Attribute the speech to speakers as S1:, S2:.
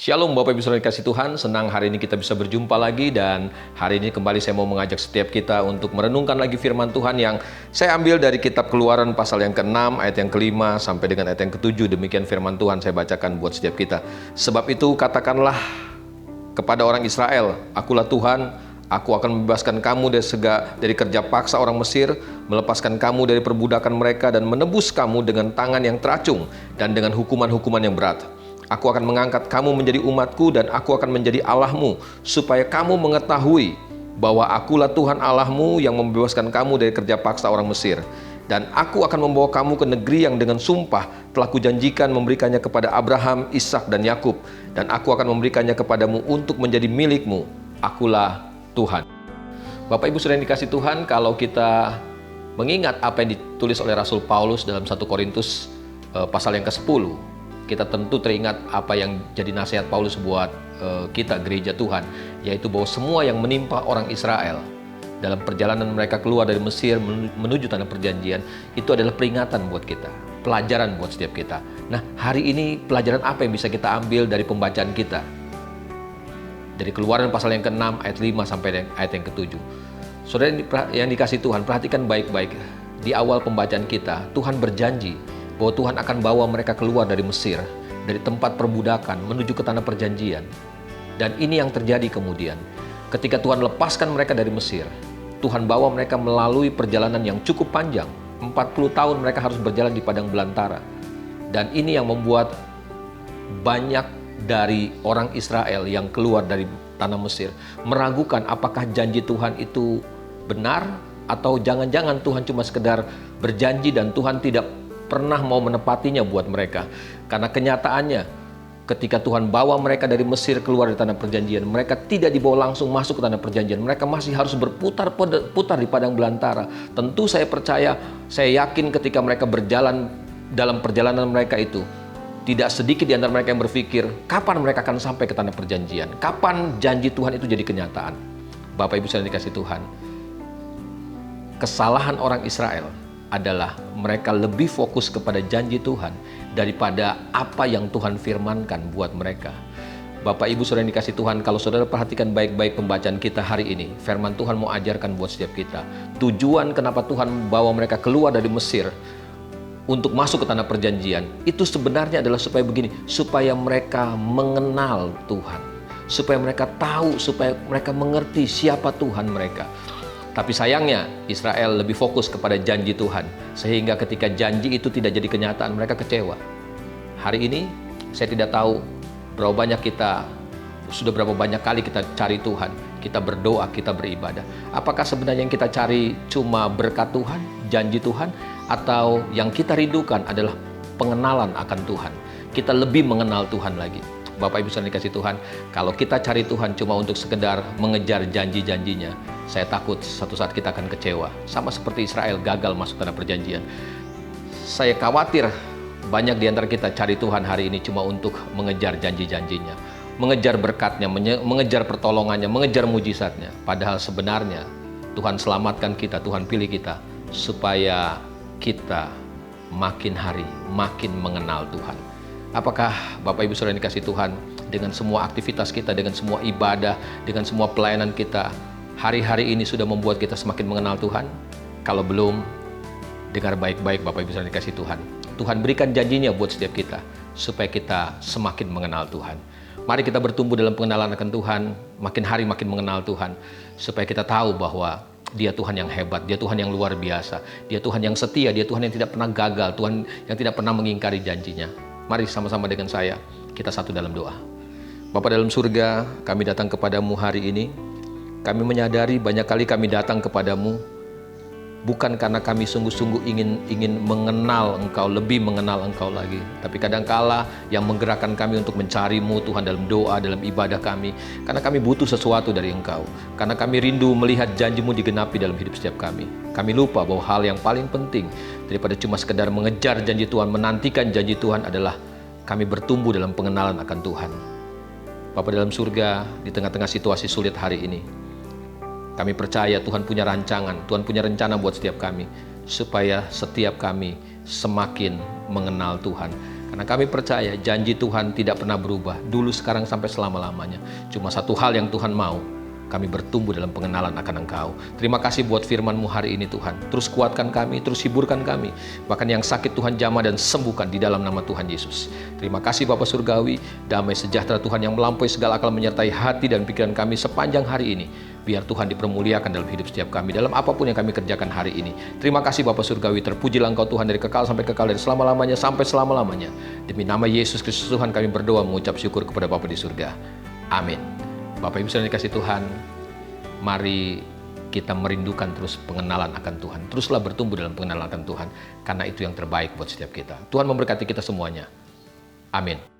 S1: Shalom Bapak Ibu Saudara dikasih Tuhan, senang hari ini kita bisa berjumpa lagi dan hari ini kembali saya mau mengajak setiap kita untuk merenungkan lagi firman Tuhan yang saya ambil dari kitab Keluaran pasal yang ke-6 ayat yang ke-5 sampai dengan ayat yang ke-7. Demikian firman Tuhan saya bacakan buat setiap kita. Sebab itu katakanlah kepada orang Israel, akulah Tuhan, aku akan membebaskan kamu dari kerja paksa orang Mesir, melepaskan kamu dari perbudakan mereka dan menebus kamu dengan tangan yang teracung dan dengan hukuman-hukuman yang berat. Aku akan mengangkat kamu menjadi umatku dan aku akan menjadi Allahmu, supaya kamu mengetahui bahwa akulah Tuhan Allahmu yang membebaskan kamu dari kerja paksa orang Mesir. Dan aku akan membawa kamu ke negeri yang dengan sumpah telah kujanjikan memberikannya kepada Abraham, Ishak dan Yakub. Dan aku akan memberikannya kepadamu untuk menjadi milikmu. Akulah Tuhan. Bapak Ibu Saudara yang dikasih Tuhan, kalau kita mengingat apa yang ditulis oleh Rasul Paulus dalam 1 Korintus pasal yang ke-10, kita tentu teringat apa yang jadi nasihat Paulus buat kita gereja Tuhan, yaitu bahwa semua yang menimpa orang Israel dalam perjalanan mereka keluar dari Mesir menuju tanah perjanjian itu adalah peringatan buat kita, pelajaran buat setiap kita. Nah, hari ini pelajaran apa yang bisa kita ambil dari pembacaan kita? Dari Keluaran pasal yang ke-6 ayat 5 sampai ayat yang ke-7. Saudara yang dikasih Tuhan, perhatikan baik-baik. Di awal pembacaan kita, Tuhan berjanji bahwa Tuhan akan bawa mereka keluar dari Mesir, dari tempat perbudakan menuju ke tanah perjanjian. Dan ini yang terjadi kemudian. Ketika Tuhan lepaskan mereka dari Mesir, Tuhan bawa mereka melalui perjalanan yang cukup panjang. 40 tahun mereka harus berjalan di padang belantara. Dan ini yang membuat banyak dari orang Israel yang keluar dari tanah Mesir meragukan apakah janji Tuhan itu benar, atau jangan-jangan Tuhan cuma sekedar berjanji dan Tuhan tidak pernah mau menepatinya buat mereka. Karena kenyataannya ketika Tuhan bawa mereka dari Mesir keluar dari tanah perjanjian, mereka tidak dibawa langsung masuk ke tanah perjanjian. Mereka masih harus berputar di padang belantara. Tentu saya percaya, saya yakin ketika mereka berjalan dalam perjalanan mereka itu, tidak sedikit di antara mereka yang berpikir, kapan mereka akan sampai ke tanah perjanjian? Kapan janji Tuhan itu jadi kenyataan? Bapak Ibu saudara dikasih Tuhan, kesalahan orang Israel adalah mereka lebih fokus kepada janji Tuhan daripada apa yang Tuhan firmankan buat mereka. Bapak Ibu saudara yang dikasih Tuhan, kalau saudara perhatikan baik-baik pembacaan kita hari ini, firman Tuhan mau ajarkan buat setiap kita. Tujuan kenapa Tuhan bawa mereka keluar dari Mesir untuk masuk ke tanah perjanjian, itu sebenarnya adalah supaya begini, supaya mereka mengenal Tuhan, supaya mereka tahu, supaya mereka mengerti siapa Tuhan mereka. Tapi sayangnya Israel lebih fokus kepada janji Tuhan, sehingga ketika janji itu tidak jadi kenyataan mereka kecewa. Hari ini saya tidak tahu berapa banyak kali kita cari Tuhan, kita berdoa, kita beribadah. Apakah sebenarnya yang kita cari cuma berkat Tuhan, janji Tuhan, atau yang kita rindukan adalah pengenalan akan Tuhan? Kita lebih mengenal Tuhan lagi. Bapak Ibu saudara dikasih Tuhan, kalau kita cari Tuhan cuma untuk sekedar mengejar janji-janjinya, saya takut suatu saat kita akan kecewa. Sama seperti Israel gagal masuk tanah perjanjian. Saya khawatir banyak di antara kita cari Tuhan hari ini cuma untuk mengejar janji-janjinya, mengejar berkatnya, mengejar pertolongannya, mengejar mujizatnya. Padahal sebenarnya Tuhan selamatkan kita, Tuhan pilih kita supaya kita makin hari makin mengenal Tuhan. Apakah Bapak Ibu saudara yang dikasih Tuhan, dengan semua aktivitas kita, dengan semua ibadah, dengan semua pelayanan kita, hari-hari ini sudah membuat kita semakin mengenal Tuhan? Kalau belum, dengar baik-baik Bapak Ibu saudara yang dikasih Tuhan. Tuhan berikan janjinya buat setiap kita, supaya kita semakin mengenal Tuhan. Mari kita bertumbuh dalam pengenalan akan Tuhan, makin hari makin mengenal Tuhan, supaya kita tahu bahwa Dia Tuhan yang hebat, Dia Tuhan yang luar biasa, Dia Tuhan yang setia, Dia Tuhan yang tidak pernah gagal, Tuhan yang tidak pernah mengingkari janjinya. Mari sama-sama dengan saya, kita satu dalam doa. Bapa dalam surga, kami datang kepadamu hari ini. Kami menyadari banyak kali kami datang kepadamu bukan karena kami sungguh-sungguh ingin mengenal Engkau, lebih mengenal Engkau lagi. Tapi kadangkala yang menggerakkan kami untuk mencari-Mu Tuhan dalam doa, dalam ibadah kami, karena kami butuh sesuatu dari Engkau. Karena kami rindu melihat janji-Mu digenapi dalam hidup setiap kami. Kami lupa bahwa hal yang paling penting daripada cuma sekedar mengejar janji Tuhan, menantikan janji Tuhan adalah kami bertumbuh dalam pengenalan akan Tuhan. Bapa dalam surga, di tengah-tengah situasi sulit hari ini, kami percaya Tuhan punya rancangan, Tuhan punya rencana buat setiap kami, supaya setiap kami semakin mengenal Tuhan. Karena kami percaya janji Tuhan tidak pernah berubah, dulu, sekarang, sampai selama-lamanya. Cuma satu hal yang Tuhan mau, kami bertumbuh dalam pengenalan akan Engkau. Terima kasih buat firman-Mu hari ini Tuhan. Terus kuatkan kami, terus hiburkan kami. Bahkan yang sakit Tuhan jamah dan sembuhkan di dalam nama Tuhan Yesus. Terima kasih Bapa Surgawi, damai sejahtera Tuhan yang melampaui segala akal menyertai hati dan pikiran kami sepanjang hari ini. Biar Tuhan dipermuliakan dalam hidup setiap kami, dalam apapun yang kami kerjakan hari ini. Terima kasih Bapa Surgawi, terpujilah Engkau Tuhan dari kekal sampai kekal, dari selama-lamanya sampai selama-lamanya. Demi nama Yesus Kristus Tuhan kami berdoa mengucap syukur kepada Bapa di surga. Amin. Bapak Ibu saudara dikasih Tuhan, mari kita merindukan terus pengenalan akan Tuhan. Teruslah bertumbuh dalam pengenalan akan Tuhan, karena itu yang terbaik buat setiap kita. Tuhan memberkati kita semuanya. Amin.